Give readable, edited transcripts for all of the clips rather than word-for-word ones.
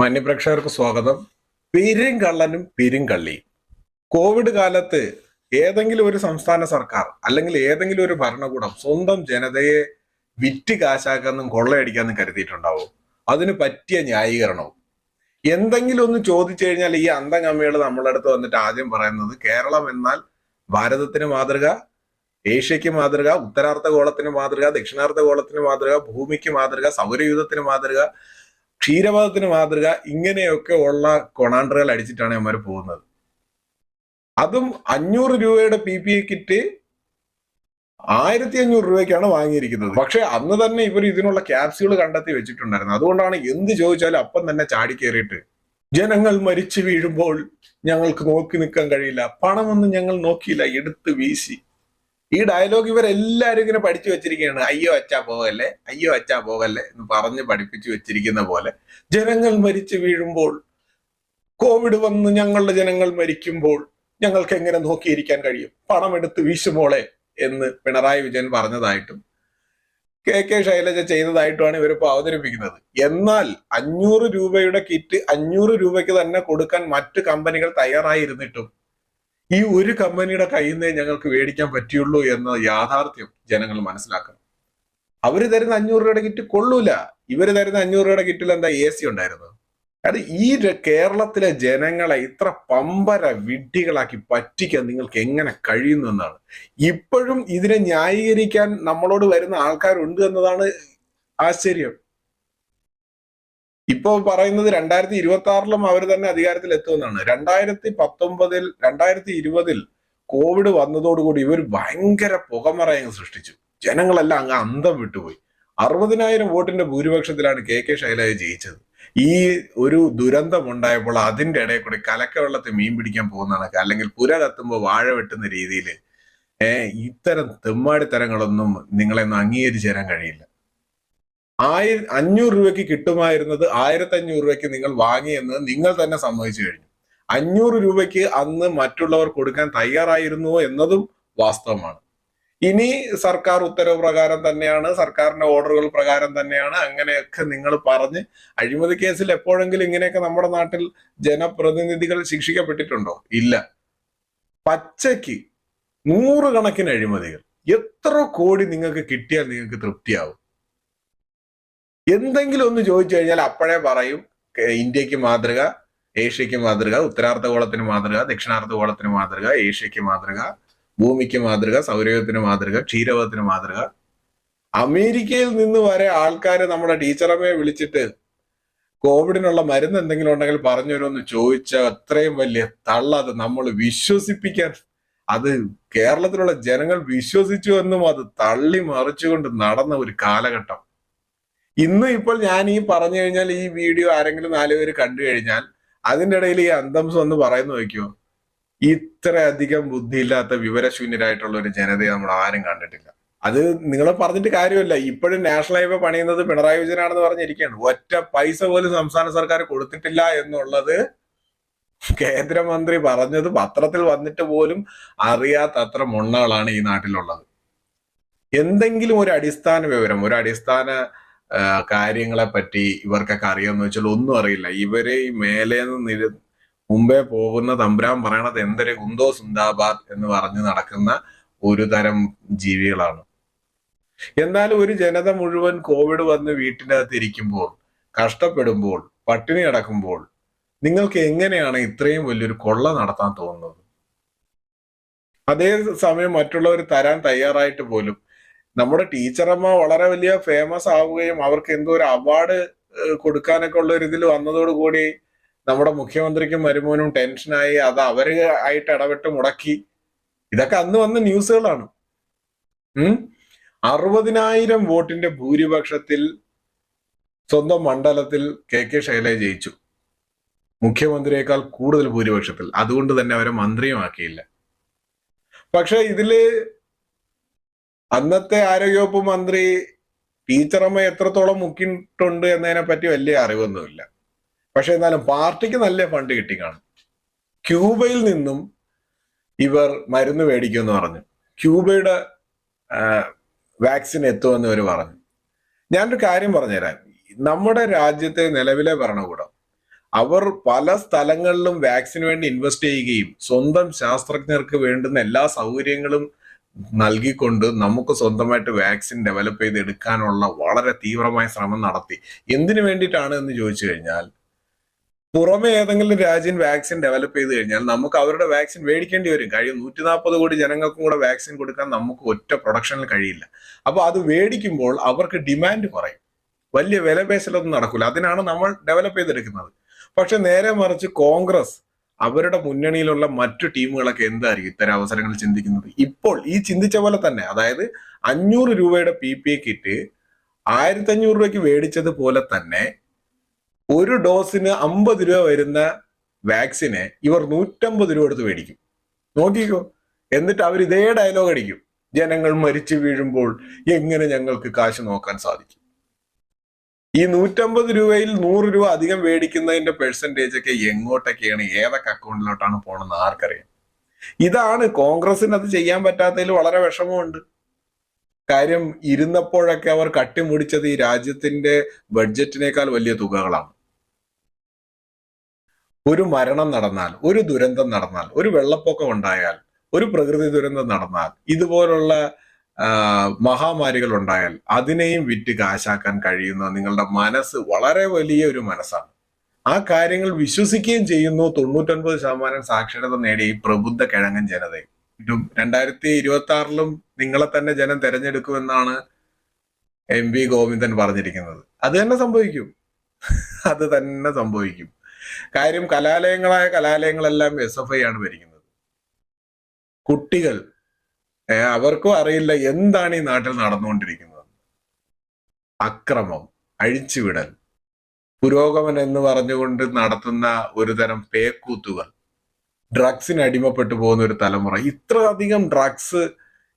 മാന്യപ്രേക്ഷകർക്ക് സ്വാഗതം. പെരുങ്കള്ളനും പെരുങ്കള്ളിയും. കോവിഡ് കാലത്ത് ഏതെങ്കിലും ഒരു സംസ്ഥാന സർക്കാർ അല്ലെങ്കിൽ ഏതെങ്കിലും ഒരു ഭരണകൂടം സ്വന്തം ജനതയെ വിറ്റ് കാശാക്കാന്നും കൊള്ളയടിക്കാന്നും കരുതിയിട്ടുണ്ടാവും. അതിന് പറ്റിയ ന്യായീകരണവും എന്തെങ്കിലും ഒന്ന് ചോദിച്ചു കഴിഞ്ഞാൽ ഈ അന്തംഗമ്മികൾ നമ്മളെ അടുത്ത് വന്നിട്ട് ആദ്യം പറയുന്നത് കേരളം എന്നാൽ ഭാരതത്തിന് മാതൃക, ഏഷ്യക്ക് മാതൃക, ഉത്തരാർദ്ധഗോളത്തിന് മാതൃക, ദക്ഷിണാർദ്ധഗോളത്തിന് മാതൃക, ഭൂമിക്ക് മാതൃക, സൗരയൂഥത്തിന് മാതൃക, ക്ഷീരപഥത്തിന് മാതൃക, ഇങ്ങനെയൊക്കെ ഉള്ള കൊണാണ്ടറുകൾ അടിച്ചിട്ടാണ് അവന്മാർ പോകുന്നത്. അതും 500 രൂപയുടെ PPE കിറ്റ് 1500 രൂപയ്ക്കാണ് വാങ്ങിയിരിക്കുന്നത്. പക്ഷെ അന്ന് തന്നെ ഇവർ ഇതിനുള്ള ക്യാപ്സ്യൂൾ കണ്ടെത്തി വെച്ചിട്ടുണ്ടായിരുന്നു. അതുകൊണ്ടാണ് എന്ത് ചോദിച്ചാലും അപ്പം തന്നെ ചാടി കയറിയിട്ട് ജനങ്ങൾ മരിച്ചു വീഴുമ്പോൾ ഞങ്ങൾക്ക് നോക്കി നിൽക്കാൻ കഴിയില്ല, പണമൊന്നും ഞങ്ങൾ നോക്കിയില്ല, എടുത്ത് വീശി. ഈ ഡയലോഗ് ഇവരെല്ലാരും ഇങ്ങനെ പഠിച്ചു വെച്ചിരിക്കുകയാണ്. അയ്യോ അച്ഛാ പോകല്ലേ, അയ്യോ അച്ഛാ പോകല്ലേ എന്ന് പറഞ്ഞ് പഠിപ്പിച്ചു വെച്ചിരിക്കുന്ന പോലെ ജനങ്ങൾ മരിച്ചു വീഴുമ്പോൾ, കോവിഡ് വന്ന് ഞങ്ങളുടെ ജനങ്ങൾ മരിക്കുമ്പോൾ ഞങ്ങൾക്ക് എങ്ങനെ നോക്കിയിരിക്കാൻ കഴിയും, പണം എടുത്ത് വീശുമോളെ എന്ന് പിണറായി വിജയൻ പറഞ്ഞതായിട്ടും KK ശൈലജ ചെയ്തതായിട്ടുമാണ് ഇവരിപ്പോ അവതരിപ്പിക്കുന്നത്. എന്നാൽ 500 രൂപയുടെ കിറ്റ് 500 രൂപയ്ക്ക് തന്നെ കൊടുക്കാൻ മറ്റു കമ്പനികൾ തയ്യാറായിരുന്നിട്ടും ഈ ഒരു കമ്പനിയുടെ കയ്യിൽ നിന്നേ ഞങ്ങൾക്ക് മേടിക്കാൻ പറ്റുള്ളൂ എന്ന യാഥാർത്ഥ്യം ജനങ്ങൾ മനസ്സിലാക്കണം. അവര് തരുന്ന 500 രൂപയുടെ കിറ്റ് കൊള്ളൂല. ഇവര് തരുന്ന 500 രൂപയുടെ കിറ്റിൽ എന്താ AC ഉണ്ടായിരുന്നു? അത് ഈ കേരളത്തിലെ ജനങ്ങളെ ഇത്ര പമ്പര വിഡ്ഢികളാക്കി പറ്റിക്കാൻ നിങ്ങൾക്ക് എങ്ങനെ കഴിയുന്നു എന്നാണ്. ഇപ്പോഴും ഇതിനെ ന്യായീകരിക്കാൻ നമ്മളോട് വരുന്ന ആൾക്കാരുണ്ട് എന്നതാണ് ആശ്ചര്യം. ഇപ്പൊ പറയുന്നത് 2026-ലും അവർ തന്നെ അധികാരത്തിൽ എത്തുമെന്നാണ്. 2019-ൽ 2020-ൽ കോവിഡ് വന്നതോടുകൂടി ഇവർ ഭയങ്കര പുകമറയങ്ങ് സൃഷ്ടിച്ചു. ജനങ്ങളെല്ലാം അങ്ങ് അന്തം വിട്ടുപോയി. 60,000 വോട്ടിന്റെ ഭൂരിപക്ഷത്തിലാണ് KK ശൈലജ ജയിച്ചത്. ഈ ഒരു ദുരന്തം ഉണ്ടായപ്പോൾ അതിന്റെ ഇടയിൽ കൂടി കലക്കവെള്ളത്തിൽ മീൻ പിടിക്കാൻ പോകുന്നതാണ്, അല്ലെങ്കിൽ പുര കത്തുമ്പോൾ വാഴ വെട്ടുന്ന രീതിയിൽ ഇത്തരം തെമ്മാടിത്തരങ്ങളൊന്നും നിങ്ങളെയൊന്നും അംഗീകരിച്ചു തരാൻ കഴിയില്ല. 500 രൂപയ്ക്ക് കിട്ടുമായിരുന്നത് 1500 രൂപയ്ക്ക് നിങ്ങൾ വാങ്ങിയെന്ന് നിങ്ങൾ തന്നെ സമ്മതിച്ചു കഴിഞ്ഞു. 500 രൂപയ്ക്ക് അന്ന് മറ്റുള്ളവർ കൊടുക്കാൻ തയ്യാറായിരുന്നു എന്നതും വാസ്തവമാണ്. ഇനി സർക്കാർ ഉത്തരവ് പ്രകാരം തന്നെയാണ്, സർക്കാരിന്റെ ഓർഡറുകൾ പ്രകാരം തന്നെയാണ്, അങ്ങനെയൊക്കെ നിങ്ങൾ പറഞ്ഞ് അഴിമതി കേസിൽ എപ്പോഴെങ്കിലും ഇങ്ങനെയൊക്കെ നമ്മുടെ നാട്ടിൽ ജനപ്രതിനിധികൾ ശിക്ഷിക്കപ്പെട്ടിട്ടുണ്ടോ? ഇല്ല. പച്ചയ്ക്ക് 100 കണക്കിന് അഴിമതികൾ. എത്ര കോടി നിങ്ങൾക്ക് കിട്ടിയാൽ നിങ്ങൾക്ക് തൃപ്തിയാവും? എന്തെങ്കിലും ഒന്ന് ചോദിച്ചു കഴിഞ്ഞാൽ അപ്പോഴേ പറയും ഇന്ത്യക്ക് മാതൃക, ഏഷ്യക്ക് മാതൃക, ഉത്തരാർദ്ധഗോളത്തിന് മാതൃക, ദക്ഷിണാർദ്ധഗോളത്തിന് മാതൃക, ഏഷ്യക്ക് മാതൃക, ഭൂമിക്ക് മാതൃക, സൗരയൂഥത്തിന് മാതൃക, ക്ഷീരപഥത്തിന് മാതൃക. അമേരിക്കയിൽ നിന്ന് വരെ ആൾക്കാർ നമ്മുടെ ടീച്ചറമ്മയെ വിളിച്ചിട്ട് കോവിഡിനുള്ള മരുന്ന് എന്തെങ്കിലും ഉണ്ടെങ്കിൽ പറഞ്ഞു തരുമെന്ന് ചോദിച്ച അത്രയും വലിയ തള്ള അത് നമ്മൾ വിശ്വസിപ്പിക്കാൻ, അത് കേരളത്തിലുള്ള ജനങ്ങൾ വിശ്വസിച്ചു എന്നും അത് തള്ളി മറിച്ചുകൊണ്ട് നടന്ന ഒരു കാലഘട്ടം. ഇന്ന് ഇപ്പോൾ ഞാൻ ഈ പറഞ്ഞു കഴിഞ്ഞാൽ ഈ വീഡിയോ ആരെങ്കിലും 4 പേര് കണ്ടു കഴിഞ്ഞാൽ അതിൻ്റെ ഇടയിൽ ഈ അന്തംസം ഒന്ന് പറയുന്നു നോക്കിയോ, ഇത്രയധികം ബുദ്ധിയില്ലാത്ത വിവരശൂന്യരായിട്ടുള്ള ഒരു ജനതയെ നമ്മൾ ആരും കണ്ടിട്ടില്ല. അത് നിങ്ങളെ പറഞ്ഞിട്ട് കാര്യമില്ല. ഇപ്പോഴും നാഷണൽ ഹൈവേ പണിയുന്നത് പിണറായി വിജയനാണെന്ന് പറഞ്ഞിരിക്കുകയാണ്. ഒറ്റ പൈസ പോലും സംസ്ഥാന സർക്കാർ കൊടുത്തിട്ടില്ല എന്നുള്ളത് കേന്ദ്രമന്ത്രി പറഞ്ഞത് പത്രത്തിൽ വന്നിട്ട് പോലും അറിയാത്ത അത്ര മൊണ്ണകളാണ് ഈ നാട്ടിലുള്ളത്. എന്തെങ്കിലും ഒരു അടിസ്ഥാന വിവരം, ഒരു അടിസ്ഥാന കാര്യങ്ങളെ പറ്റി ഇവർക്കൊക്കെ അറിയാമെന്ന് വെച്ചാൽ ഒന്നും അറിയില്ല. ഇവരെ ഈ മേലേന്ന് മുമ്പേ പോകുന്ന തമ്പുരാൻ പറയണത് എന്തൊരു കുന്തോ സുന്ദാബാദ് എന്ന് പറഞ്ഞ് നടക്കുന്ന ഒരു തരം ജീവികളാണ്. എന്നാലും ഒരു ജനത മുഴുവൻ കോവിഡ് വന്ന് വീട്ടിനകത്ത് ഇരിക്കുമ്പോൾ, കഷ്ടപ്പെടുമ്പോൾ, പട്ടിണി കിടക്കുമ്പോൾ നിങ്ങൾക്ക് എങ്ങനെയാണ് ഇത്രയും വലിയൊരു കൊള്ള നടത്താൻ തോന്നുന്നത്? അതേ സമയം മറ്റുള്ളവർ തരാൻ തയ്യാറായിട്ട് പോലും നമ്മുടെ ടീച്ചറമ്മ വളരെ വലിയ ഫേമസ് ആവുകയും അവർക്ക് എന്തോ ഒരു അവാർഡ് കൊടുക്കാനൊക്കെ ഉള്ള ഒരു ഇതിൽ വന്നതോടുകൂടി നമ്മുടെ മുഖ്യമന്ത്രിക്കും മരുമോനും ടെൻഷനായി, അത് അവര് ആയിട്ട് ഇടപെട്ട് മുടക്കി. ഇതൊക്കെ അന്ന് വന്ന ന്യൂസുകളാണ്. 60,000 വോട്ടിന്റെ ഭൂരിപക്ഷത്തിൽ സ്വന്തം മണ്ഡലത്തിൽ KK ശൈലജ ജയിച്ചു, മുഖ്യമന്ത്രിയേക്കാൾ കൂടുതൽ ഭൂരിപക്ഷത്തിൽ. അതുകൊണ്ട് തന്നെ അവരെ മന്ത്രിയുമാക്കിയില്ല. പക്ഷെ ഇതില് അന്നത്തെ ആരോഗ്യവകുപ്പ് മന്ത്രി ടീച്ചറമ്മ എത്രത്തോളം മുക്കിയിട്ടുണ്ട് എന്നതിനെ പറ്റി വലിയ അറിവൊന്നുമില്ല. പക്ഷെ എന്നാലും പാർട്ടിക്ക് നല്ല ഫണ്ട് കിട്ടി കാണും. ക്യൂബയിൽ നിന്നും ഇവർ മരുന്ന് മേടിക്കുമെന്ന് പറഞ്ഞു. ക്യൂബയുടെ വാക്സിൻ എത്തുമെന്ന് ഇവർ പറഞ്ഞു. ഞാനൊരു കാര്യം പറഞ്ഞുതരാം. നമ്മുടെ രാജ്യത്തെ നിലവിലെ ഭരണകൂടം അവർ പല സ്ഥലങ്ങളിലും വാക്സിന് വേണ്ടി ഇൻവെസ്റ്റ് ചെയ്യുകയും സ്വന്തം ശാസ്ത്രജ്ഞർക്ക് വേണ്ടുന്ന എല്ലാ സൗകര്യങ്ങളും നൽകിക്കൊണ്ട് നമുക്ക് സ്വന്തമായിട്ട് വാക്സിൻ ഡെവലപ്പ് ചെയ്ത് എടുക്കാനുള്ള വളരെ തീവ്രമായ ശ്രമം നടത്തി. എന്തിനു വേണ്ടിയിട്ടാണ് എന്ന് ചോദിച്ചു കഴിഞ്ഞാൽ, പുറമെ ഏതെങ്കിലും രാജ്യം വാക്സിൻ ഡെവലപ്പ് ചെയ്ത് കഴിഞ്ഞാൽ നമുക്ക് അവരുടെ വാക്സിൻ മേടിക്കേണ്ടി വരും. കഴിയും 140 കോടി ജനങ്ങൾക്കും കൂടെ വാക്സിൻ കൊടുക്കാൻ നമുക്ക് ഒറ്റ പ്രൊഡക്ഷനിൽ കഴിയില്ല. അപ്പൊ അത് മേടിക്കുമ്പോൾ അവർക്ക് ഡിമാൻഡ് കുറയും, വലിയ വില പേശലൊന്നും നടക്കില്ല. അതിനാണ് നമ്മൾ ഡെവലപ്പ് ചെയ്തെടുക്കുന്നത്. പക്ഷെ നേരെ മറിച്ച് കോൺഗ്രസ് അവരുടെ മുന്നണിയിലുള്ള മറ്റു ടീമുകളൊക്കെ എന്തായിരിക്കും ഇത്തരം അവസരങ്ങൾ ചിന്തിക്കുന്നത്? ഇപ്പോൾ ഈ ചിന്തിച്ച പോലെ തന്നെ, അതായത് 500 രൂപയുടെ PPE കിറ്റ് 1500 രൂപയ്ക്ക് മേടിച്ചത് പോലെ തന്നെ ഒരു ഡോസിന് 50 രൂപ വരുന്ന വാക്സിനെ ഇവർ 150 രൂപ എടുത്ത് മേടിക്കും. നോക്കിക്കോ. എന്നിട്ട് അവർ ഇതേ ഡയലോഗ് അടിക്കും, ജനങ്ങൾ മരിച്ചു വീഴുമ്പോൾ എങ്ങനെ ഞങ്ങൾക്ക് കാശ് നോക്കാൻ സാധിക്കും. ഈ 150 രൂപയിൽ 100 രൂപ അധികം മേടിക്കുന്നതിന്റെ പെർസെന്റേജ് ഒക്കെ എങ്ങോട്ടൊക്കെയാണ്, ഏതൊക്കെ അക്കൗണ്ടിലോട്ടാണ് പോണെന്ന് ആർക്കറിയാം. ഇതാണ് കോൺഗ്രസിന് അത് ചെയ്യാൻ പറ്റാത്തതിൽ വളരെ വിഷമമുണ്ട്. കാര്യം ഇരുന്നപ്പോഴൊക്കെ അവർ കട്ടിമുടിച്ചത് ഈ രാജ്യത്തിന്റെ ബഡ്ജറ്റിനേക്കാൾ വലിയ തുകകളാണ്. ഒരു മരണം നടന്നാൽ, ഒരു ദുരന്തം നടന്നാൽ, ഒരു വെള്ളപ്പൊക്കം ഉണ്ടായാൽ, ഒരു പ്രകൃതി ദുരന്തം നടന്നാൽ, ഇതുപോലുള്ള മഹാമാരികൾ ഉണ്ടായാൽ അതിനെയും വിറ്റ് കാശാക്കാൻ കഴിയുന്ന നിങ്ങളുടെ മനസ്സ് വളരെ വലിയ ഒരു മനസ്സാണ്. ആ കാര്യങ്ങൾ വിശ്വസിക്കുകയും ചെയ്യുന്നു 99% സാക്ഷരത നേടിയ ഈ പ്രബുദ്ധ കിഴങ്ങൻ ജനതയും. 2026 നിങ്ങളെ തന്നെ ജനം തെരഞ്ഞെടുക്കുമെന്നാണ് MP ഗോവിന്ദൻ പറഞ്ഞിരിക്കുന്നത്. അത് തന്നെ സംഭവിക്കും. അത് തന്നെ സംഭവിക്കും. കാര്യം കലാലയങ്ങളെല്ലാം SFI ആണ് ഭരിക്കുന്നത്. കുട്ടികൾ അവർക്കും അറിയില്ല എന്താണ് ഈ നാട്ടിൽ നടന്നുകൊണ്ടിരിക്കുന്നത്. അക്രമം, അഴിച്ചുവിടൽ, പുരോഗമനം എന്ന് പറഞ്ഞുകൊണ്ട് നടത്തുന്ന ഒരു തരം പേക്കൂത്തുകൾ, ഡ്രഗ്സിന് അടിമപ്പെട്ടു പോകുന്ന ഒരു തലമുറ. ഇത്ര അധികം ഡ്രഗ്സ്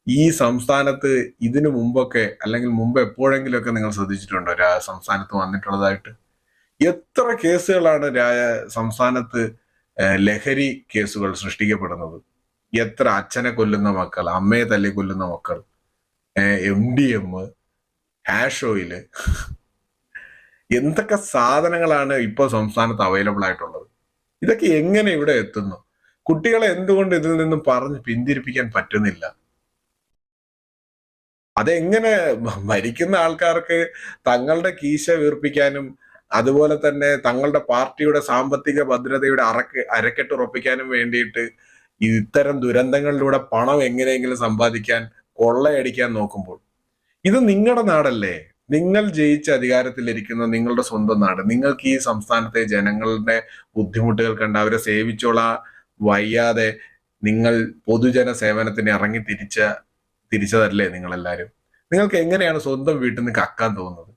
ഈ സംസ്ഥാനത്ത് ഇതിനു മുമ്പൊക്കെ, അല്ലെങ്കിൽ മുമ്പ് എപ്പോഴെങ്കിലുമൊക്കെ നിങ്ങൾ ശ്രദ്ധിച്ചിട്ടുണ്ടോ സംസ്ഥാനത്ത് വന്നിട്ടുള്ളതായിട്ട്? എത്ര കേസുകളാണ് സംസ്ഥാനത്ത് ലഹരി കേസുകൾ സൃഷ്ടിക്കപ്പെടുന്നത്? എത്ര അച്ഛനെ കൊല്ലുന്ന മക്കൾ, അമ്മയെ തല്ലി കൊല്ലുന്ന മക്കൾ, MDM, ഹാഷ് ഓയില്, എന്തൊക്കെ സാധനങ്ങളാണ് ഇപ്പോൾ സംസ്ഥാനത്ത് അവൈലബിൾ ആയിട്ടുള്ളത്. ഇതൊക്കെ എങ്ങനെ ഇവിടെ എത്തുന്നു? കുട്ടികളെ എന്തുകൊണ്ട് ഇതിൽ നിന്നും പറഞ്ഞ് പിന്തിരിപ്പിക്കാൻ പറ്റുന്നില്ല? അതെങ്ങനെ ഭരിക്കുന്ന ആൾക്കാർക്ക് തങ്ങളുടെ കീശ വീർപ്പിക്കാനും അതുപോലെ തന്നെ തങ്ങളുടെ പാർട്ടിയുടെ സാമ്പത്തിക ഭദ്രതയുടെ അരക്കെട്ട് ഉറപ്പിക്കാനും വേണ്ടിയിട്ട് ഇത്തരം ദുരന്തങ്ങളിലൂടെ പണം എങ്ങനെയെങ്കിലും സമ്പാദിക്കാൻ, കൊള്ളയടിക്കാൻ നോക്കുമ്പോൾ, ഇത് നിങ്ങളുടെ നാടല്ലേ? നിങ്ങൾ ജയിച്ച് അധികാരത്തിലിരിക്കുന്ന നിങ്ങളുടെ സ്വന്തം നാട്. നിങ്ങൾക്ക് ഈ സംസ്ഥാനത്തെ ജനങ്ങളുടെ ബുദ്ധിമുട്ടുകൾ കണ്ട് അവരെ സേവിച്ചോളാ വയ്യാതെ നിങ്ങൾ പൊതുജന സേവനത്തിന് ഇറങ്ങി തിരിച്ചതല്ലേ നിങ്ങളെല്ലാരും? നിങ്ങൾക്ക് എങ്ങനെയാണ് സ്വന്തം വീട്ടിൽ നിന്ന് കക്കാൻ തോന്നുന്നത്?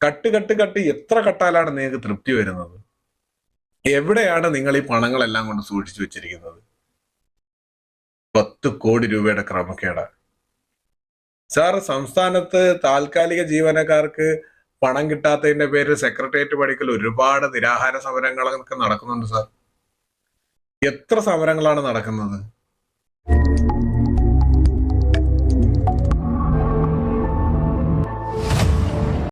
കട്ട് എത്ര കട്ടാലാണ് നിങ്ങൾക്ക് തൃപ്തി വരുന്നത്? എവിടെയാണ് നിങ്ങൾ ഈ പണങ്ങളെല്ലാം കൊണ്ട് സൂക്ഷിച്ചു വെച്ചിരിക്കുന്നത്? 10 കോടി രൂപയുടെ ക്രമക്കേട്. സാർ, സംസ്ഥാനത്ത് താൽക്കാലിക ജീവനക്കാർക്ക് പണം കിട്ടാത്തതിന്റെ പേരിൽ സെക്രട്ടേറിയറ്റ് പടിക്കൽ ഒരുപാട് നിരാഹാര സമരങ്ങളൊക്കെ നടക്കുന്നുണ്ട് സാർ. എത്ര സമരങ്ങളാണ് നടക്കുന്നത്?